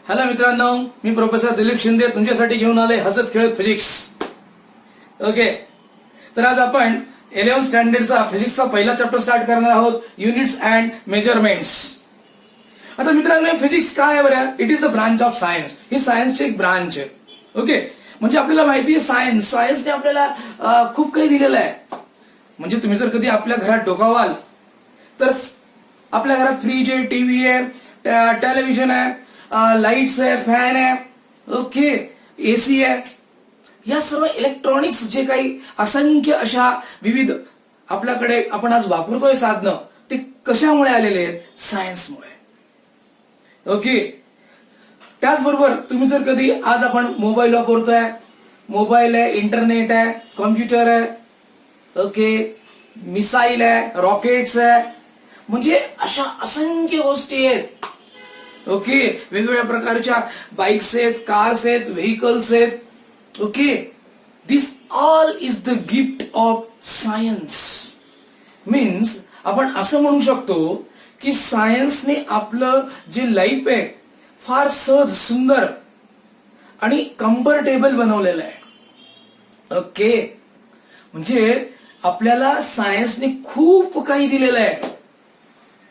Hello मित्रांनो, मी professor Dilip Shinde तुमच्यासाठी घेऊन आले हसत खेळत फिजिक्स. ओके, तर आज आपण 11th स्टँडर्डचा फिजिक्सचा पहिला चॅप्टर स्टार्ट करणार आहोत, युनिट्स अँड मेजरमेंट्स. आता मित्रांनो, फिजिक्स काय आहे बरं? It is the branch of science. ही सायन्सची एक ब्रांच आहे. ओके, म्हणजे आपल्याला माहिती आहे सायन्सने आपल्याला खूप काही दिलेलं आहे. म्हणजे तुम्ही जर कधी आपल्या घरात डोकावाल तर आपल्या घरात फ्रीज आहे, टीव्ही आहे, टेलिव्हिजन आहे, लाईट्स आहे, फॅन आहे, ओके, एसी आहे. या सर्व इलेक्ट्रॉनिक्स जे काही असंख्य अशा विविध आपल्याकडे आपण आज वापरतोय साधनं, ते कशामुळे आलेले आहेत? सायन्समुळे. ओके, त्याचबरोबर तुम्ही जर कधी आज आपण मोबाईल वापरतोय, मोबाईल आहे, इंटरनेट आहे, कॉम्प्युटर आहे, ओके, मिसाईल आहे, रॉकेट्स आहे, म्हणजे अशा असंख्य गोष्टी आहेत. ओके, वेगवेगळ्या प्रकारच्या बाईक्स आहेत, कार्स आहेत, व्हेकल्स आहेत. Okay, this all is the gift of science. Means आपण असं म्हणू शकतो की सायन्सने आपलं जे लाईफ आहे फार सहज, सुंदर आणि कम्फर्टेबल बनवलेलं आहे. ओके, म्हणजे आपल्याला सायन्सने खूप काही दिलेलं आहे.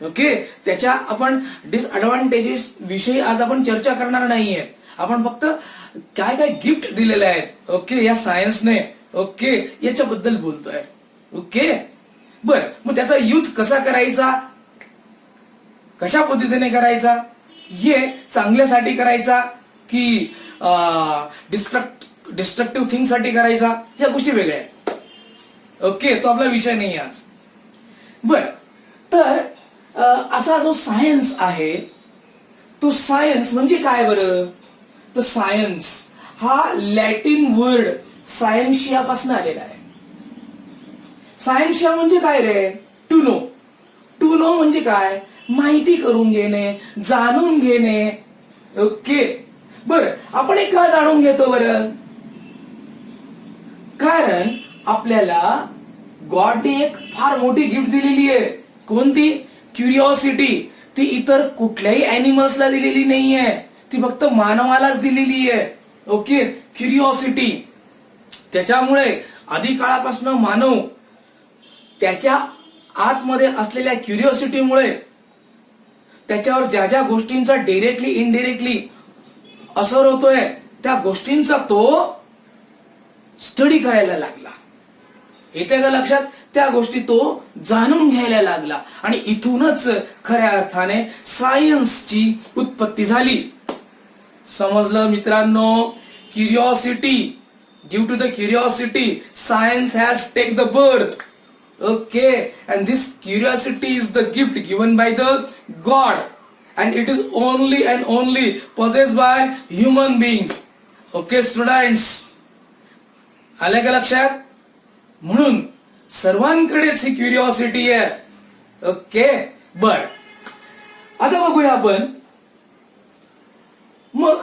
ओके, त्याच्या आपण डिसएडव्हान्टेजेस विषयी आज आपण चर्चा करणार नाहीये. आपण फक्त काय काय गिफ्ट दिलेले आहेत, ओके, या सायन्सने, ओके, याच्याबद्दल बोलतोय. ओके, बर, मग त्याचा यूज कसा करायचा, कशा पद्धतीने करायचा, हे चांगल्यासाठी करायचा की डिस्ट्रक्टिव्ह थिंग साठी करायचा, या गोष्टी वेगळ्या आहेत. ओके, तो आपला विषय नाही आज. बर, तर असा जो सायन्स आहे, तो सायन्स म्हणजे काय बरं? तर सायन्स हा लॅटिन वर्ड सायन्शिया पासून आलेला आहे. सायन्शिया म्हणजे काय रे? To know. टू नो म्हणजे काय? माहिती करून घेणे, जाणून घेणे. ओके, बर, आपण एक का जाणून घेतो बरं? कारण आपल्याला गॉडने एक फार मोठी गिफ्ट दिलेली आहे. कोणती? क्युरिओसिटी. ती इतर कुठल्याही अॅनिमल्सला दिलेली नाहीये, ती फक्त मानवालाच दिलेली आहे. Okay, curiosity. त्याच्यामुळे आधी काळापासून मानव त्याच्या आतमध्ये असलेल्या क्युरिओसिटीमुळे त्याच्यावर ज्या ज्या गोष्टींचा डायरेक्टली इनडायरेक्टली असर होतोय, त्या गोष्टींचा तो स्टडी करायला लागला. येते का लक्षात? त्या गोष्टी तो जाणून घ्यायला लागला आणि इथूनच खऱ्या अर्थाने सायन्सची उत्पत्ती झाली. समजलं मित्रांनो? Curiosity, due to the curiosity science has take the birth. Okay, and this curiosity is the gift given by the God and it is only and only possessed by human being. Okay students, आले का लक्षात? म्हणून सर्वांकडेच ही curiosity आहे. Okay, बर, आता बघूया आपण मग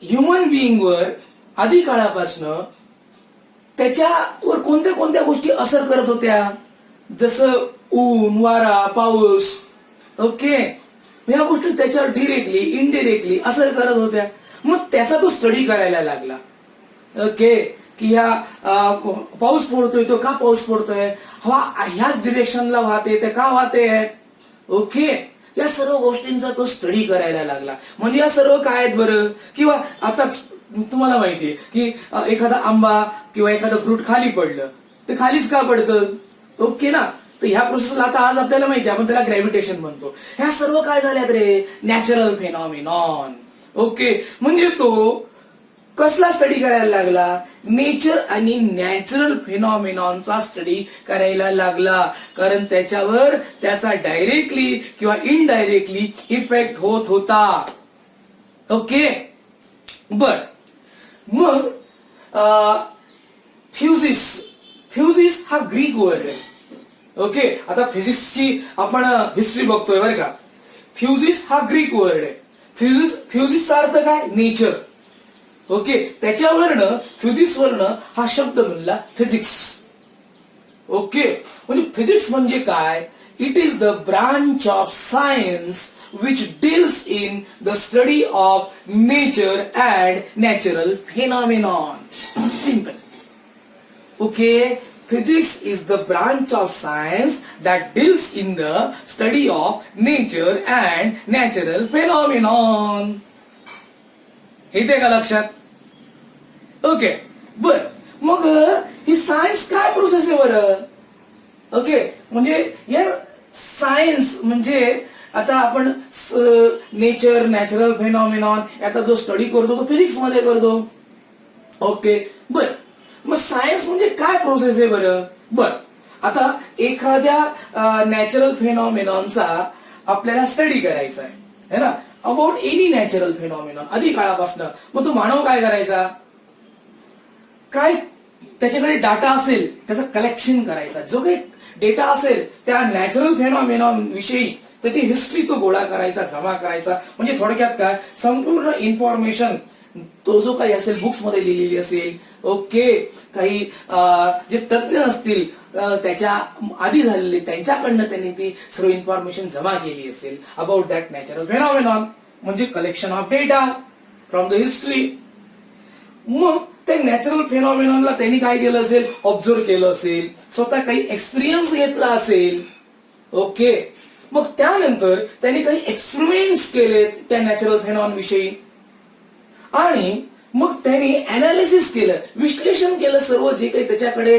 ह्युमन बिईंग वर आधी काळापासनं त्याच्यावर कोणत्या कोणत्या गोष्टी असर करत होत्या, जसं ऊन, वारा, पाऊस. ओके, ह्या गोष्टी त्याच्यावर डिरेक्टली इनडिरेक्टली असर करत होत्या. मग त्याचा तो स्टडी करायला लागला. ओके, की ह्या पाऊस पडतोय, तो का पाऊस पडतोय, हवा ह्याच डिरेक्शनला वाहते, ते का वाहते आहे. ओके, या सर्व गोष्टींचा तो स्टडी करायला लागला. म्हणजे या सर्व काय आहेत बरं? किंवा आता तुम्हाला माहितीये की एखादा आंबा किंवा एखादं फ्रूट खाली पडलं, ते खालीच का पडतं? ओके ना, तर ह्या प्रोसेसला आता आज आपल्याला माहिती आहे, आपण त्याला ग्रॅव्हिटेशन म्हणतो. ह्या सर्व काय झाल्यात रे? नॅचरल फेनॉमिनॉन. ओके, म्हणजे तो कसला स्टडी करायला लागला? नेचर आणि नॅचरल फिनॉमिनॉनचा स्टडी करायला लागला. कारण त्याच्यावर त्याचा डायरेक्टली किंवा इनडायरेक्टली इफेक्ट होत होता. ओके, बर, मग फ्युजिस हा ग्रीक वर्ड आहे. ओके, आता फिजिक्सची आपण हिस्ट्री बघतोय बरं का. फ्युजिस हा ग्रीक वर्ड आहे. फ्युजिसचा अर्थ काय? नेचर. ओके, त्याच्यावरनं फिजिक्स वरनं हा शब्द बनला फिजिक्स. ओके, म्हणजे फिजिक्स म्हणजे काय? It is the branch of science which deals in the study of nature and natural phenomenon. Simple. Okay, physics is the branch of science that deals in the study of nature and natural phenomenon. येते का लक्षात? Okay, बर मग ही science काय process आहे बरं? Okay, म्हणजे या सायन्स म्हणजे आता आपण नेचर नॅचरल फेनॉमिनॉन याचा जो स्टडी करतो तो फिजिक्स मध्ये करतो. ओके, बर मग सायन्स म्हणजे काय प्रोसेस आहे बरं? बर आता एखाद्या नॅचरल फेनॉमिनॉनचा आपल्याला स्टडी करायचा आहे ना, अबाउट एनी नॅचरल फेनॉमिनॉन आधी काळापासून. मग तो मानव काय करायचा, काय त्याच्याकडे डाटा असेल त्याचं कलेक्शन करायचा. जो काही डेटा असेल त्या नॅचरल फेनॉमिनॉन विषयी त्याची हिस्ट्री तो गोळा करायचा, जमा करायचा. म्हणजे थोडक्यात काय, संपूर्ण इन्फॉर्मेशन तो जो काही असेल बुक्स मध्ये लिहिलेली असेल. ओके, काही जे तज्ञ असतील त्याच्या आधी झालेले त्यांच्याकडनं त्यांनी ती सर्व इन्फॉर्मेशन जमा केली असेल अबाउट दॅट नॅचरल फेनॉमिनॉन, म्हणजे collection of data from the history. मग त्या नॅचरल फेनॉमिनॉनला त्यांनी काय केलं असेल, ऑब्झर्व केलं असेल, स्वतः काही एक्सपिरियन्स घेतला असेल. ओके, मग त्यानंतर त्यांनी काही एक्सपेरिमेंट्स केले त्या नॅचरल फेनॉमिनॉन विषयी आणि मग त्यांनी अनालिसिस केलं, विश्लेषण केलं सर्व जे काही त्याच्याकडे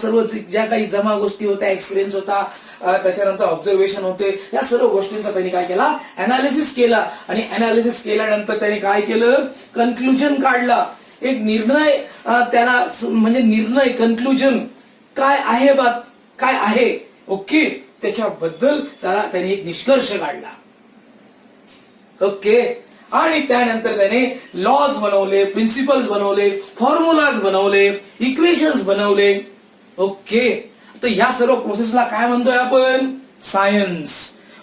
सर्व ज्या काही जमा गोष्टी होत्या, एक्सपिरियन्स होता, त्याच्यानंतर ऑब्झर्वेशन होते, या सर्व गोष्टींचा त्यांनी काय केला, अनालिसिस केला. आणि अनालिसिस केल्यानंतर त्यांनी काय केलं, कन्क्लुजन काढला, एक निर्णय त्याला म्हणजे निर्णय कन्क्लुजन काय आहे बात काय आहे. ओके, त्याच्याबद्दल त्याला त्यांनी एक निष्कर्ष काढला. ओके, आणि त्यानंतर त्याने लॉज बनवले, प्रिन्सिपल्स बनवले, फॉर्म्युलाज बनवले, इक्वेशन्स बनवले. ओके, तर ह्या सर्व प्रोसेसला काय म्हणतोय आपण, सायन्स.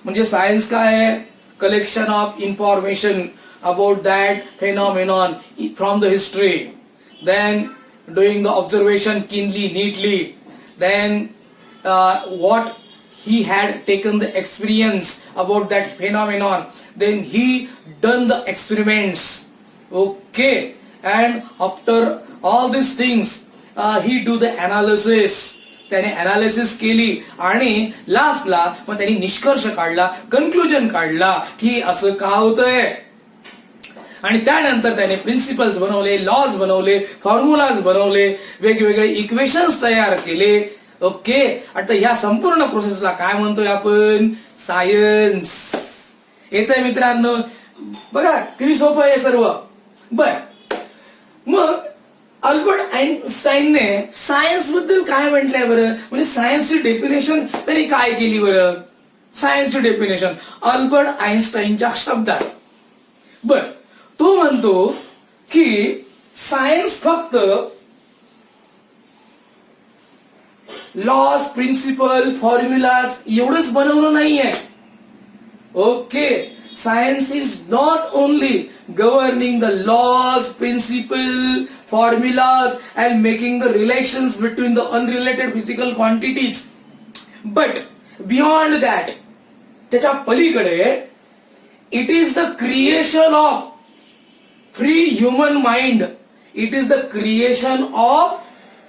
म्हणजे सायन्स काय आहे, collection of information about that phenomenon from the history, then doing the observation keenly, neatly, then what he had taken the experience about that phenomenon, then he done the experiments. Okay, and after all these things he do the analysis. त्याने analysis केली आणि लास्टला मग त्यांनी निष्कर्ष काढला, conclusion काढला की असं का होतंय. आणि त्यानंतर त्याने प्रिन्सिपल्स बनवले, लॉज बनवले, फॉर्म्युलाज बनवले, वेगवेगळे इक्वेशन्स तयार केले. ओके, आता ह्या संपूर्ण प्रोसेसला काय म्हणतोय आपण, सायन्स. येतंय मित्रांनो, बघा किती सोपं आहे सर्व. बर मग अल्बर्ट आइन्स्टाईनने सायन्स बद्दल काय म्हटलंय बरं, म्हणजे सायन्सची डेफिनेशन त्यांनी काय केली बरं. सायन्सची डेफिनेशन अल्बर्ट आइन्स्टाईनच्या शब्दात. बर तो म्हणतो की सायन्स फक्त लॉज, प्रिन्सिपल, फॉर्म्युलाज एवढंच बनवलं नाहीये. Okay, science is not only governing the laws, principle, formulas and making the relations between the unrelated physical quantities, but beyond that, त्याच्या पलीकडे it is the creation of free human mind. It is the creation of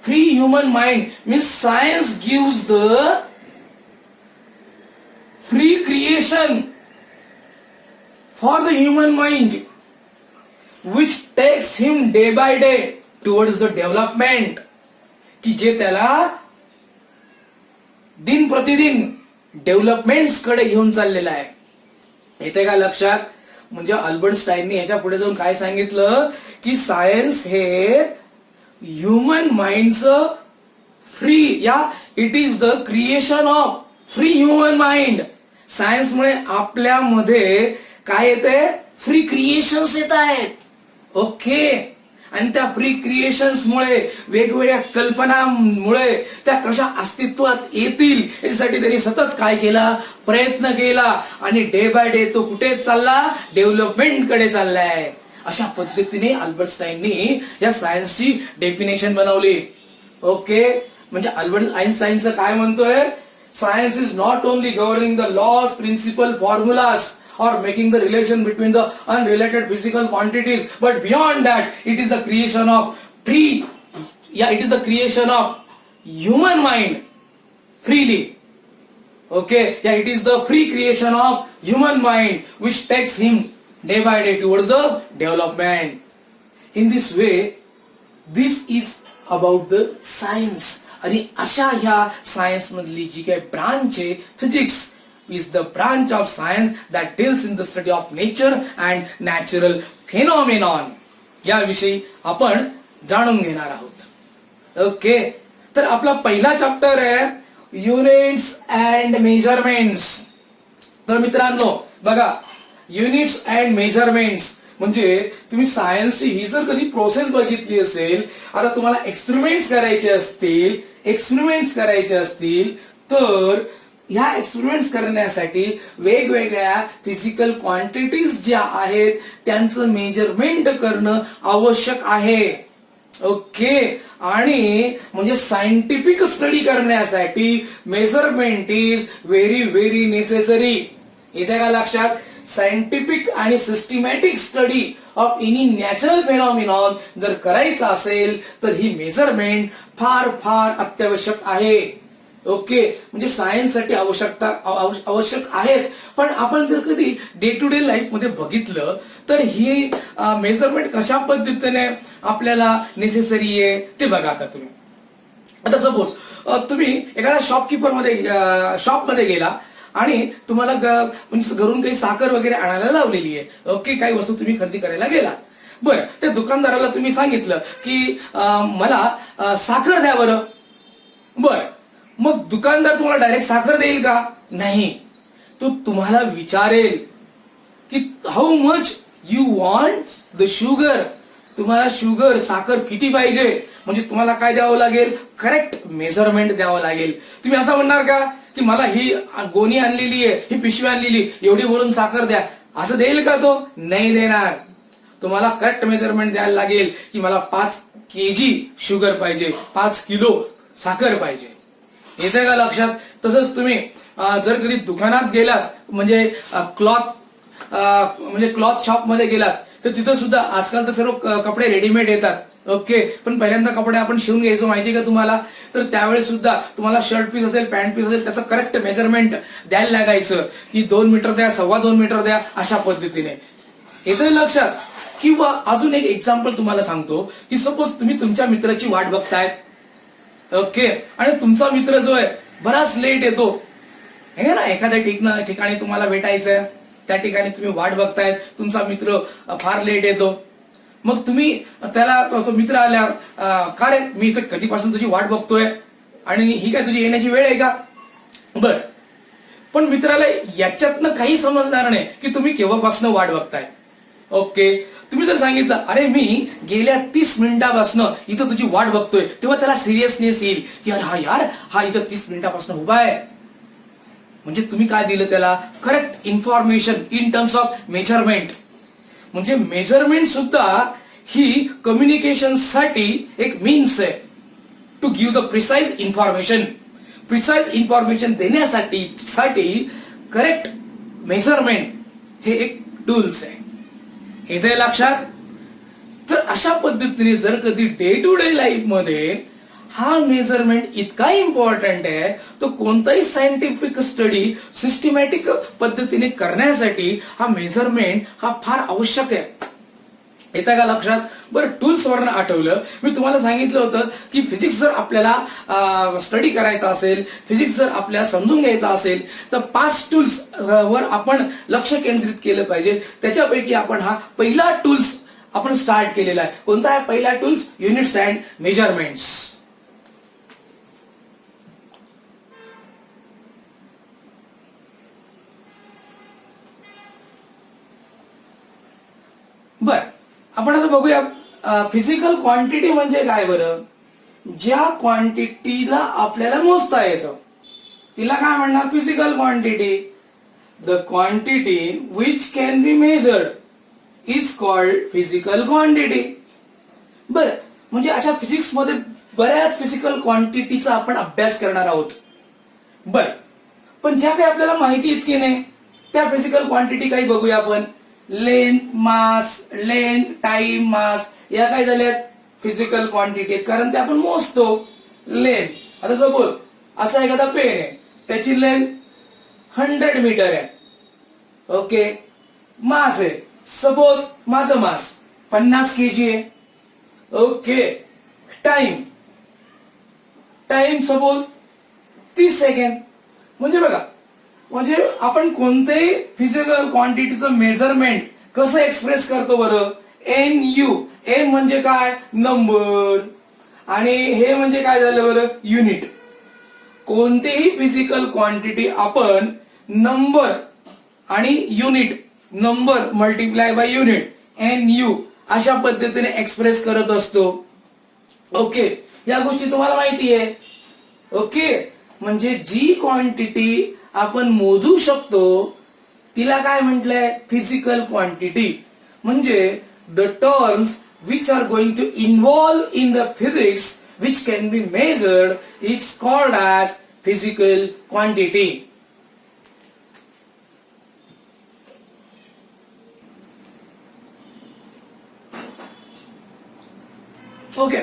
free human mind. Means science gives the free creation for the human mind, which takes him day by day towards the development, की जे त्याला दिन प्रतिदिन developments कडे घेऊन चाललेला आहे. येते का लक्षात. म्हणजे अल्बर्ट स्टाईनने याच्या पुढे जाऊन काय सांगितलं की सायन्स हे ह्युमन माइंडचं फ्री, या it is the creation of free human mind. सायन्समुळे आपल्यामध्ये काय येते, फ्री क्रिएशन्स येत आहेत. ओके, आणि त्या फ्री क्रिएशन्स मुळे, वेगवेगळ्या कल्पनामुळे त्या कशा अस्तित्वात येतील यासाठी त्यांनी सतत काय केला, प्रयत्न केला. आणि डे बाय डे तो कुठे चालला, डेव्हलपमेंट कडे चाललाय. अशा पद्धतीने अल्बर्ट स्टाईननी या सायन्सची डेफिनेशन बनवली. ओके, म्हणजे अल्बर्ट आइन्स्टाईनचं काय म्हणतोय, science is not only governing the laws, principle, formulas or making the relation between the unrelated physical quantities, but beyond that, it is the creation of it is the creation of human mind freely. Okay, it is the free creation of human mind which takes him day by day towards the development. In this way, this is about the science. आणि अशा ह्या science मधली जी काही branch आहे, physics is the branch of science that deals in the study of nature and natural फेनॉमिनॉन. याविषयी आपण जाणून घेणार आहोत. ओके, तर आपला पहिला चॅप्टर आहे युनिट्स अँड मेजरमेंट्स. तर मित्रांनो बघा, युनिट्स अँड मेजरमेंट्स म्हणजे तुम्ही सायन्सची ही जर कधी प्रोसेस बघितली असेल, आता तुम्हाला एक्सपेरिमेंट्स करायचे असतील तर ह्या एक्सपेरिमेंट्स करण्यासाठी वेगवेगळ्या फिजिकल क्वांटिटीज ज्या आहेत त्यांचं मेजरमेंट करणं आवश्यक आहे. ओके, आणि म्हणजे सायंटिफिक स्टडी करण्यासाठी measurement is very very necessary. इथे का लक्षात, सायंटिफिक आणि systematic study of any natural फेनॉमिनॉन जर करायचा असेल तर ही मेजरमेंट फार फार अत्यावश्यक आहे. ओके, म्हणजे सायन्ससाठी आवश्यक आहेच, पण आपण जर कधी डे टू डे लाईफ मध्ये बघितलं तर ही मेजरमेंट कशा पद्धतीने आपल्याला नेसेसरी आहे ते बघा. आता तुम्ही आता सपोज तुम्ही एखाद्या शॉपमध्ये गेला आणि तुम्हाला म्हणजे घरून काही साखर वगैरे आणायला लावलेली आहे. ओके, काही वस्तू तुम्ही खरेदी करायला गेला. बरं, त्या दुकानदाराला तुम्ही सांगितलं की मला साखर द्या बरं. बरं, मग दुकानदार तुम्हाला डायरेक्ट साखर देईल का? नाही, तो तुम्हाला विचारेल की how much you want the sugar. तुम्हाला शुगर साखर किती पाहिजे, म्हणजे तुम्हाला काय द्यावं लागेल, करेक्ट मेजरमेंट द्यावं लागेल. तुम्ही असं म्हणणार का की मला ही गोणी आणलेली आहे, ही पिशवी आणलेली, एवढी भरून साखर द्या, असं देईल का तो? नाही देणार. तुम्हाला करेक्ट मेजरमेंट द्यायला लागेल की मला 5 kg शुगर पाहिजे, 5 किलो साखर पाहिजे. येते का लक्षात? तसंच तुम्ही जर कधी दुकानात गेलात म्हणजे क्लॉथ शॉप मध्ये गेलात तर तिथं सुद्धा आजकाल तर सर्व कपडे रेडीमेड येतात. ओके, पण पहिल्यांदा कपडे आपण शिवून घ्यायचो माहिती का तुम्हाला? तर त्यावेळेस सुद्धा तुम्हाला शर्ट पीस असेल, पॅन्ट पीस असेल, त्याचं करेक्ट मेजरमेंट द्यायला लागायचं की 2 मीटर द्या, 2.25 मीटर द्या, अशा पद्धतीने. येतं लक्षात? किंवा अजून एक एक्झाम्पल तुम्हाला सांगतो की सपोज तुम्ही तुमच्या मित्राची वाट बघतायत. ओके, आणि तुमचा मित्र जो आहे बराच लेट येतो हे ना, एखाद्या ठिकाणी तुम्हाला भेटायचंय, त्या ठिकाणी तुम्ही वाट बघतायत, तुमचा मित्र फार लेट येतो. मग तुम्ही त्याला तो मित्र आल्यावर का रे, मी इथं कधीपासून तुझी वाट बघतोय आणि ही काय तुझी येण्याची वेळ आहे का? बर, पण मित्राला याच्यातनं काही समजणार नाही की तुम्ही केव्हापासून वाट बघताय. ओके, तुम्ही जर सांगितलं अरे मी गेल्या 30 मिनिटापासून इथं तुझी वाट बघतोय, तेव्हा त्याला सिरियसनेस येईल की अरे हा इथं 30 मिनिटापासून उभा आहे. म्हणजे तुम्ही काय दिलं त्याला, correct information in terms of measurement. म्हणजे मेजरमेंट सुद्धा ही कम्युनिकेशन साठी एक मीन्स आहे to give the precise information. Precise information देण्यासाठी करेक्ट मेजरमेंट हे एक टूल्स आहे. इथे लक्षात? तर अशा पद्धतीने जर कधी डे टू डे लाईफ मध्ये हा मेजरमेंट इतका इम्पॉर्टंट आहे, तो कोणताही सायंटिफिक स्टडी सिस्टमॅटिक पद्धतीने करण्यासाठी हा मेजरमेंट हा फार आवश्यक आहे. येतं का लक्षात? बरं, टूल्स वरनं आठवलं, मी तुम्हाला सांगितलं होतं की फिजिक्स जर आपल्याला स्टडी करायचा असेल, फिजिक्स जर आपल्याला समजून घ्यायचा असेल तर 5 टूल्स वर आपण लक्ष केंद्रित केलं पाहिजे. त्याच्यापैकी आपण हा पहिला टूल्स आपण स्टार्ट केलेला आहे. कोणता आहे पहिला टूल्स? Units and measurements. बर, आपण आता बघूया फिजिकल क्वांटिटी म्हणजे काय बरं. ज्या क्वांटिटीला आपल्याला मोजता येतं तिला काय म्हणणार? Physical quantity. The quantity which can be measured is called physical quantity. बर, म्हणजे अशा फिजिक्स मध्ये बऱ्याच फिजिकल क्वांटिटीचा आपण अभ्यास करणार आहोत. बर, पण ज्या काही आपल्याला माहिती इतकी नाही त्या फिजिकल क्वांटिटी काही बघूया आपण. लेंथ टाइम मास या काय झाल्यात फिजिकल क्वांटिटी, कारण ते आपण मोजतो. लेंथ आता सपोज असा एखादा पेन आहे, त्याची लेंथ 100 मीटर आहे. ओके. मास आहे, सपोज माझं मास 50 kg आहे. ओके. Time suppose 30 second. म्हणजे बघा, म्हणजे आपण कोणत्याही फिजिकल क्वांटिटीचं मेजरमेंट कसं एक्सप्रेस करतो बरं. NU. एन म्हणजे काय, नंबर, आणि हे म्हणजे काय झालं बरं, युनिट. कोणतीही फिजिकल क्वांटिटी आपण नंबर आणि unit, number multiply by unit, NU अशा पद्धतीने एक्सप्रेस करत असतो. ओके. या गोष्टी तुम्हाला माहिती आहे. ओके. म्हणजे जी क्वांटिटी आपण मोजू शकतो तिला काय म्हटलंय, फिजिकल क्वांटिटी. म्हणजे the terms which are going to involve in the physics which can be measured is called as physical quantity. Okay.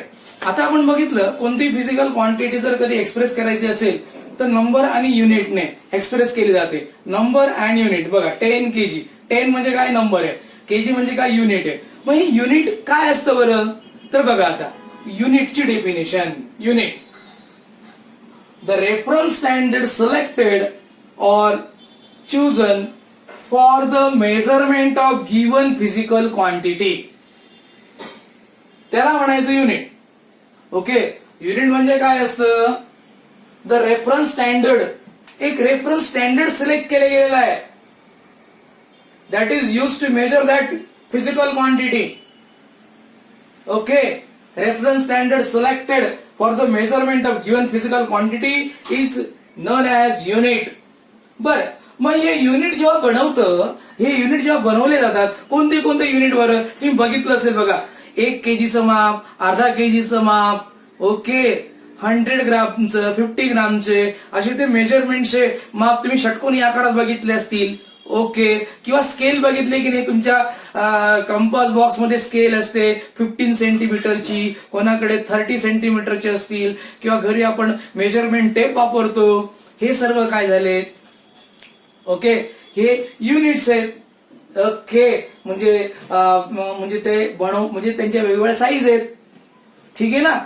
आता आपण बघितलं कोणती फिजिकल क्वांटिटी जर कधी एक्सप्रेस करायची असेल तर नंबर आणि युनिटने एक्सप्रेस केली जाते. Number and unit. बघा 10 kg. 10 म्हणजे काय, नंबर आहे. केजी म्हणजे काय, युनिट आहे. मग हे युनिट काय असतं बरं, तर बघा आता युनिटची definition. Unit the reference standard selected और chosen for the measurement of given physical quantity. त्याला म्हणायचं युनिट. ओके. युनिट म्हणजे काय असतं, द रेफरन्स स्टँडर्ड. एक रेफरन्स स्टँडर्ड सिलेक्ट केले गेलेला आहे, that is use to measure that physical quantity. Okay. Reference standard selected for the measurement of given physical quantity is known as unit. बर, मग हे युनिट जेव्हा बनवतं, हे युनिट जेव्हा बनवले जातात, कोणते कोणते युनिट बरं तुम्ही बघितलं असेल बघा. 1 kgचं माप, अर्धा kgचं माप, ओके, 100 ग्रामचं, 50 ग्रामचे, असे ते मेजरमेंटचे माप तुम्ही षटकोनी आकारात बघितले असतील. ओके. किंवा स्केल बघितले की नाही, तुमच्या कंपास बॉक्स मध्ये स्केल असते 15 सेंटीमीटरची, कोणाकडे 30 सेंटीमीटरची असतील, किंवा घरी आपण मेजरमेंट टेप वापरतो. हे सर्व काय झाले, ओके, हे युनिट्स आहेत. ओके. म्हणजे ते म्हणजे त्यांच्या वेगवेगळ्या साईज आहेत. ठीक आहे ना.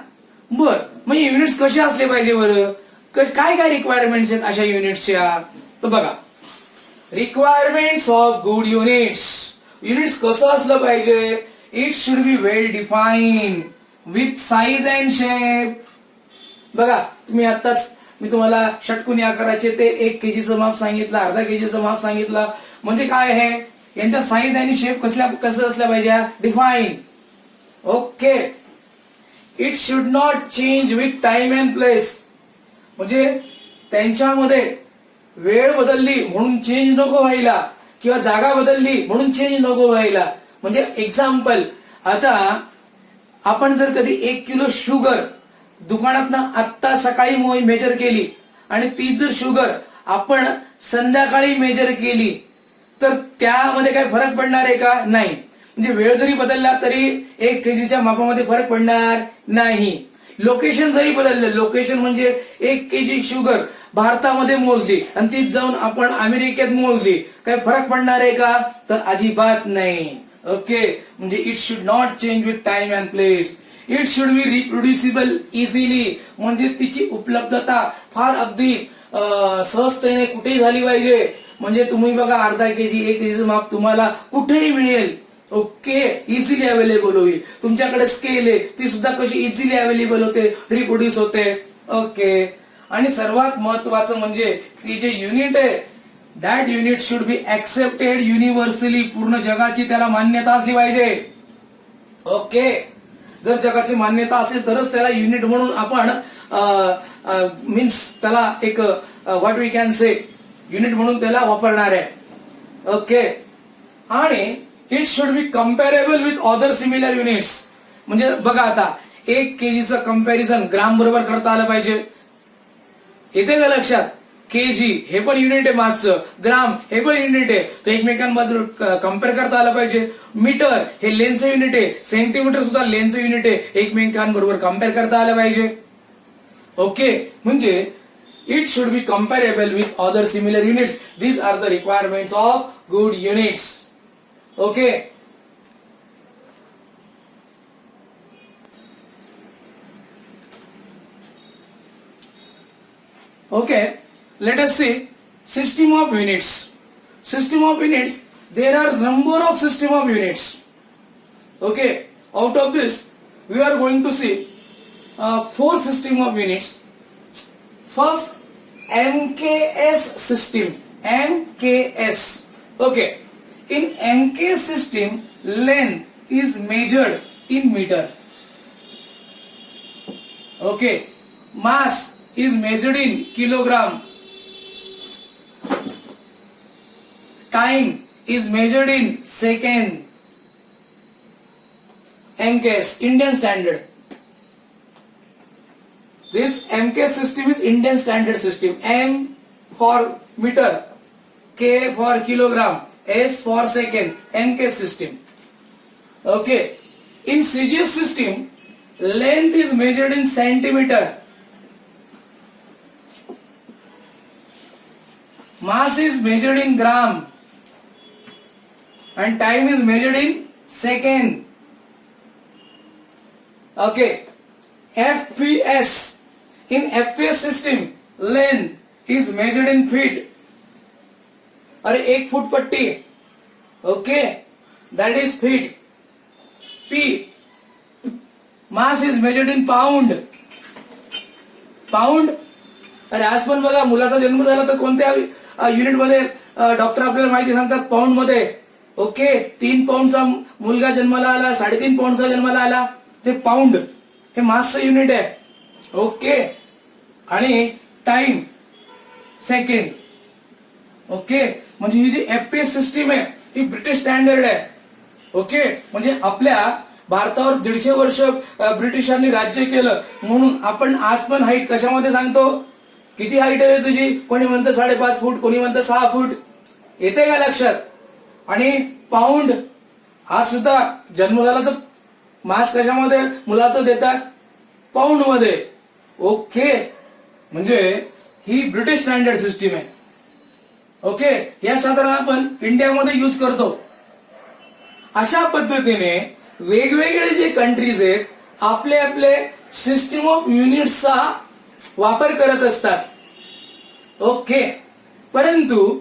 बर, मग युनिट्स कसे असले पाहिजे बरं, काय काय रिक्वायरमेंट्स आहेत अशा युनिट्सच्या, तर बघा. Requirements of good units. Units कसं असलं पाहिजे, it should be well define with size and shape. बघा, तुम्ही आताच मी तुम्हाला षटकोनी आकाराचे ते 1 kgचं माप सांगितलं, अर्धा kgचं माप सांगितलं. म्हणजे काय आहे, यांच्या साईज आणि शेप कसं असल्या पाहिजे, define. Okay. It should not change with time and place. म्हणजे त्यांच्यामध्ये वेळ बदलली म्हणून चेंज नको व्हायला, किंवा जागा बदलली म्हणून चेंज नको व्हायला. म्हणजे एक्झाम्पल, आता आपण जर कधी 1 किलो शुगर दुकानातनं आत्ता सकाळी मेजर केली आणि ती जर शुगर आपण संध्याकाळी मेजर केली तर त्यामध्ये काय फरक पडणार आहे का, नाही. म्हणजे वेळ जरी बदलला तरी 1 kgच्या मापामध्ये फरक पडणार नाही. लोकेशन जरी बदललं, लोकेशन म्हणजे 1 kg शुगर भारतामध्ये मोजली आणि तीच जाऊन आपण अमेरिकेत मोजली, काय फरक पडणार आहे का, तर अजिबात नाही. ओके. म्हणजे it should not change with time and place. It should be reproducible easily. म्हणजे तिची उपलब्धता फार अगदी सहजतेने कुठेही झाली पाहिजे. म्हणजे तुम्ही बघा, अर्धा kg 1 kgचं माप तुम्हाला कुठेही मिळेल. ओके. इझिली अवेलेबल होईल. तुमच्याकडे स्केल आहे, ती सुद्धा कशी इझिली अवेलेबल होते, रिप्रोड्यूस होते. ओके. आणि सर्वात महत्वाचं म्हणजे ती जे युनिट आहे, that unit should be accepted universally. पूर्ण जगाची त्याला मान्यता असली पाहिजे. ओके. जर जगाची मान्यता असेल तरच त्याला युनिट म्हणून आपण मीन्स त्याला एक what we can say unit म्हणून त्याला वापरणार आहे. ओके. आणि it should be comparable with other similar units. म्हणजे बघा, आता 1 kgचं कम्पॅरिझन ग्राम बरोबर करता आलं पाहिजे. येते का लक्षात. केजी हे पण युनिट आहे मासचं, ग्राम हे पण युनिट आहे, तर एकमेकांबद्दल कम्पेअर करता आलं पाहिजे. मीटर हे लेनचं युनिट आहे, सेंटीमीटर सुद्धा लेनचं युनिट आहे, एकमेकांबरोबर कम्पेअर करता आलं पाहिजे. ओके, म्हणजे it should be comparable with other similar units. These are the requirements of good units. Okay, okay, let us see system of units. System of units, there are number of system of units. Okay, out of this we are going to see 4 system of units. First, MKS system. MKS. Okay, in MKS system length is measured in meter. Okay, mass is measured in kilogram. Time is measured in second. MKS, Indian standard. This MKS system is Indian standard system. M for meter, K for kilogram, S for second. MKS system. Okay. In CGS system, length is measured in centimeter. Mass is measured in gram and time is measured in second. Okay, FPS. In FPS system length is measured in feet. अरे 1 foot पट्टी. Okay, that is feet. P. Mass is measured in pound. Pound. अरे आज पण बघा, मुलाचा जन्म झाला तर कोणत्या युनिट मध्ये डॉक्टर आपल्याला माहिती सांगतात? पाऊंड मध्ये. ओके, 3 पाऊंडचा मुलगा जन्माला आला, 3.5 पाऊंडचा जन्माला आला, ते पाऊंड हे मासचं युनिट आहे. ओके, आणि टाइम सेकंड. ओके, म्हणजे ही जी एफपीएस सिस्टीम आहे ही ब्रिटिश स्टँडर्ड आहे. ओके, म्हणजे आपल्या भारतावर 150 वर्ष ब्रिटिशांनी राज्य केलं, म्हणून आपण आज पण हाईट कशामध्ये सांगतो? किती हाईट आहे तुझी? कोणी म्हणतं 5.5 फूट, कोणी म्हणतं 6 फूट. येते का लक्षात? आणि पाऊंड हा सुद्धा जन्म झाला तर मास कशामध्ये मुलाचं देतात? पाऊंड मध्ये. ओके, म्हणजे ही ब्रिटिश स्टँडर्ड सिस्टीम आहे. ओके, या साधारण आपण इंडियामध्ये यूज करतो. अशा पद्धतीने वेगवेगळे जे कंट्रीज आहेत आपले आपले सिस्टीम ऑफ युनिट्सचा वापर करत असतात. ओके, परंतु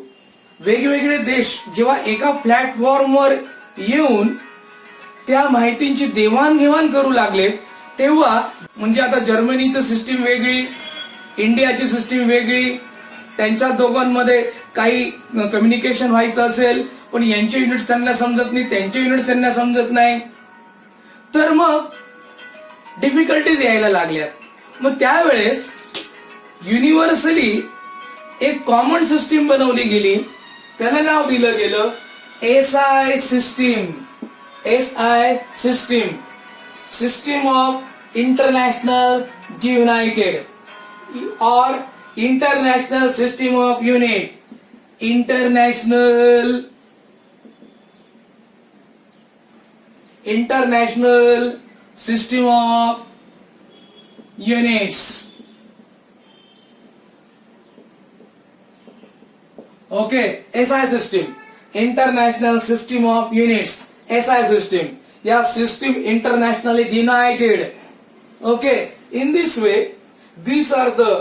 वेगवेगळे देश जेव्हा एका प्लॅटफॉर्मवर येऊन त्या माहितींची देवाणघेवाण करू लागले, तेव्हा म्हणजे आता जर्मनीची सिस्टीम वेगळी, इंडियाची सिस्टीम वेगळी, त्यांच्या दोघांमध्ये काही कम्युनिकेशन व्हायचं असेल पण यांचे युनिट्स त्यांना समजत नाही, त्यांचे युनिट्स त्यांना समजत नाही, तर मग डिफिकल्टीज यायला लागल्या. मग त्यावेळेस युनिव्हर्सली एक कॉमन सिस्टीम बनवली गेली, त्याला नाव दिलं गेलं SI system. SI system, system of international united or international system of unit. International system of units. Okay, SI system, international system of units. SI system, या system internationally united. Okay, in this way these are the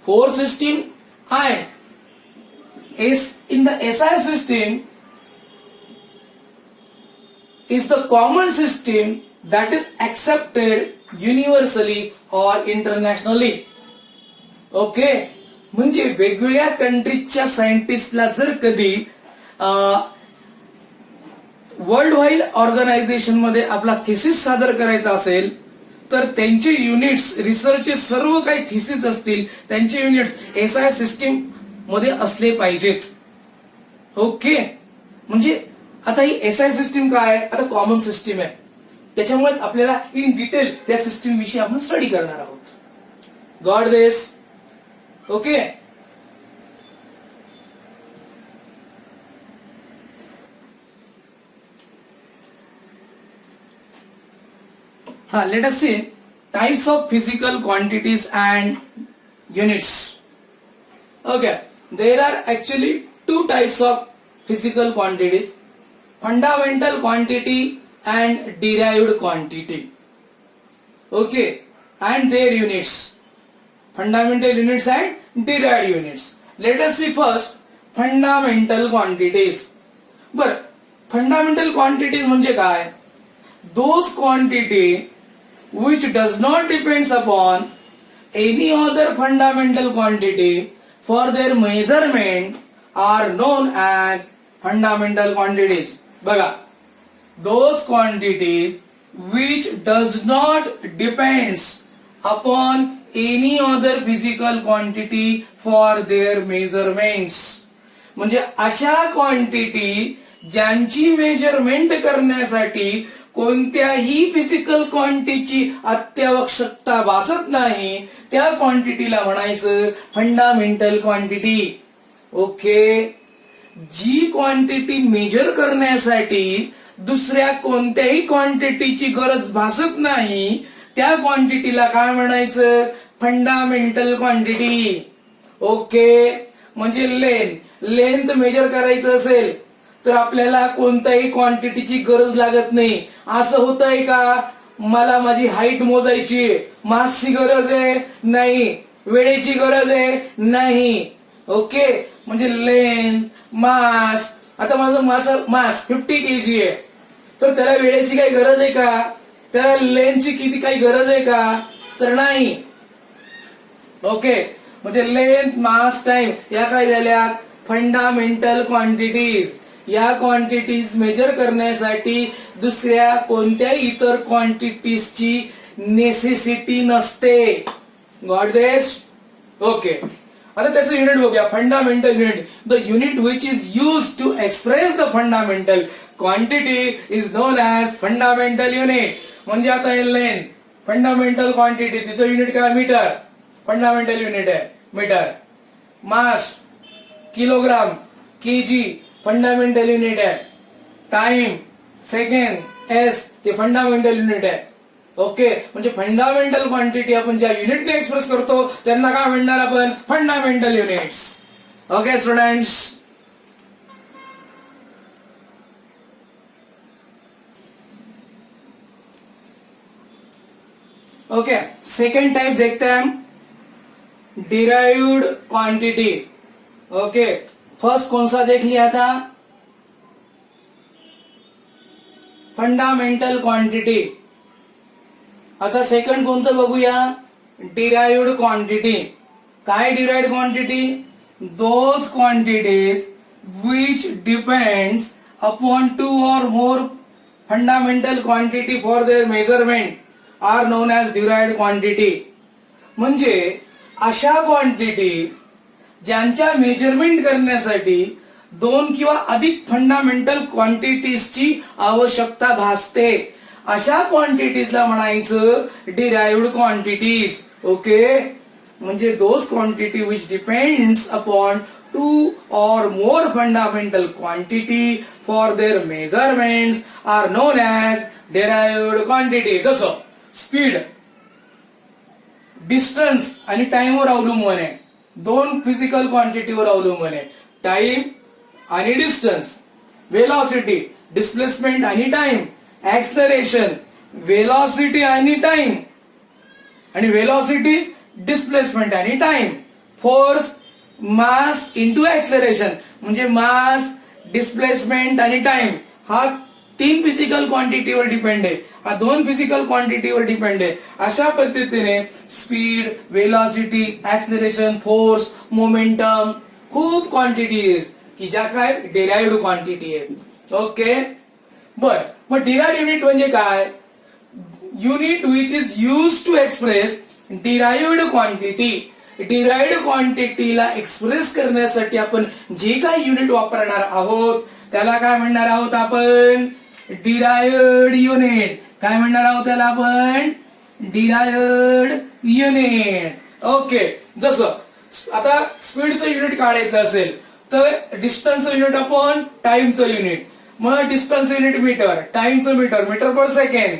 4 system, and in the SI system is the common system that is accepted universally or internationally. Okay, म्हणजे वेगवेगळ्या कंट्रीजच्या सायंटिस्टला जर कधी world wide organisation मध्ये आपला thesis सादर करायचा असेल तर त्यांचे युनिट्स, रिसर्चचे सर्व काही थिसिस असतील त्यांचे युनिट्स एसआय सिस्टीम मध्ये असले पाहिजेत. ओके, म्हणजे आता ही एसआय सिस्टीम काय आहे? आता कॉमन सिस्टीम आहे, त्याच्यामुळेच आपल्याला इन डिटेल त्या सिस्टीम विषयी आपण स्टडी करणार आहोत. Got this. Okay, let us see types of physical quantities and units. Okay, there are actually two types of physical quantities: fundamental quantity and derived quantity. Okay, and their units, fundamental units and derived units. Let us see first fundamental quantities. बर, fundamental quantities म्हणजे काय? Those quantity which does not depends upon any other fundamental quantity for their measurement are known as fundamental quantities. बघा, those quantities which does not depends upon any other physical quantity for their measurements. म्हणजे अशा quantity ज्यांची measurement करण्यासाठी कोणत्याही physical क्वांटिटीची अत्यावश्यकता भासत नाही, त्या क्वांटिटीला म्हणायचं फंडामेंटल क्वांटिटी. ओके, जी क्वांटिटी मेजर करण्यासाठी दुसऱ्या कोणत्याही क्वांटिटीची गरज भासत नाही, त्या क्वांटिटीला काय म्हणायचं? Fundamental quantity. ओके, म्हणजे लेंथ मेजर करायचं असेल तर आपल्याला कोणत्याही क्वांटिटीची गरज लागत नाही. असं होतंय का? मला माझी हाईट मोजायची, मासची गरज आहे नाही, वेळेची गरज आहे नाही. ओके, म्हणजे लेंथ, मास. आता माझं मास 50 kg आहे, तर त्याला वेळेची काही गरज आहे का? त्याला लेंथची किती काही गरज आहे का? तर नाही. ओके, म्हणजे लेंथ, मास, टाइम या काय झाल्या? Fundamental quantities. या क्वांटिटीज मेजर करण्यासाठी दुसऱ्या कोणत्याही इतर क्वांटिटीजची नेसेसिटी नसते. Got this? ओके, आता त्याचं युनिट बघूया. Fundamental unit, the unit which is use to express the fundamental quantity is known as fundamental unit. म्हणजे आता हे लेंथ फंडामेंटल क्वांटिटी, तिचं युनिट काय? मीटर. फंडामेंटल युनिट आहे metre. Mass kilogram, KG fundamental unit आहे. Time second, S हे fundamental unit आहे. Okay, म्हणजे फंडामेंटल क्वांटिटी आपण ज्या युनिटने एक्सप्रेस करतो त्यांना काय म्हणणार आपण? Fundamental units. Okay students, okay second type देखते हैं हम, डिराइव्ड क्वांटिटी. ओके, फर्स्ट कौन सा देख लिया था? Fundamental quantity. आता सेकंड कोणतं बघूया? Derived quantity. काय derived quantity? Those quantities which depends upon 2 or more fundamental quantity for their measurement are known as derived quantity. म्हणजे अशा क्वांटिटी ज्यांच्या मेजरमेंट करण्यासाठी 2 किंवा अधिक फंडामेंटल क्वांटिटीजची आवश्यकता भासते, अशा क्वांटिटीजला म्हणायचं डिराइव्ड क्वांटिटीज. ओके, म्हणजे those quantity which depends upon 2 or more fundamental quantity for their measurements are known as derived quantity. जसं स्पीड, डिस्टन्स आणि टाइमवर अवलंबून आहे. 2 फिजिकल क्वांटिटीवर अवलंबून आहे, टाइम आणि डिस्टन्स. वेलॉसिटी, डिस्प्लेसमेंट आणि टाइम. ऍक्सलरेशन, वेलॉसिटी आणि टाइम, आणि वेलॉसिटी, डिस्प्लेसमेंट आणि time. Force, mass into acceleration, म्हणजे मास, डिस्प्लेसमेंट आणि टाइम. हा 3 फिजिकल क्वांटिटीवर डिपेंड आहे, हा 2 फिजिकल क्वांटिटीवर डिपेंड आहे. अशा पद्धतीने speed, velocity, acceleration, force, momentum, खूप क्वांटिटी की ज्या काय डिराइव्ड क्वांटिटी आहेत. ओके, बर, मग डिराइव्ड युनिट म्हणजे काय? Unit which is use to express derived quantity. Derived क्वांटिटीला एक्सप्रेस करण्यासाठी आपण जे काही युनिट वापरणार आहोत त्याला काय म्हणणार आहोत आपण? Derived unit. काय म्हणणार आहोत त्याला आपण? Derived unit. ओके, जसं आता स्पीडचं युनिट काढायचं असेल तर डिस्टन्सचं युनिट आपण टाइमचं युनिट. मग डिस्टन्स युनिट मीटर, टाइमचं meter, meter per second.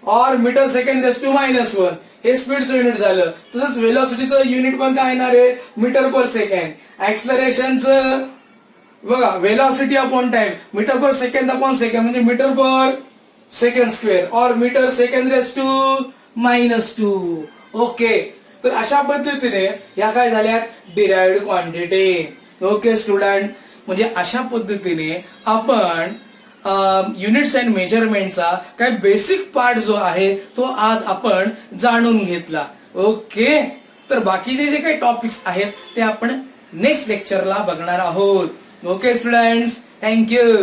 Or metre second raise to -1 हे स्पीडचं युनिट झालं. तसंच व्हेलॉसिटीचं युनिट पण काय येणार आहे, मीटर पर सेकंड. ऍक्सलरेशनचं बघा, velocity upon time, metre per second upon second म्हणजे मीटर पर सेकंड स्क्वेअर और metre second raise to -2. Okay, तर अशा पद्धतीने या काय झाल्यात डिराइव्हड क्वांटिटी. ओके स्टुडंट, म्हणजे अशा पद्धतीने आपण युनिट्स अँड मेजरमेंटचा काय बेसिक पार्ट जो आहे तो आज आपण जाणून घेतला. ओके, तर बाकीचे जे काही टॉपिक्स आहेत ते आपण नेक्स्ट लेक्चरला बघणार आहोत. Okay students, thank you.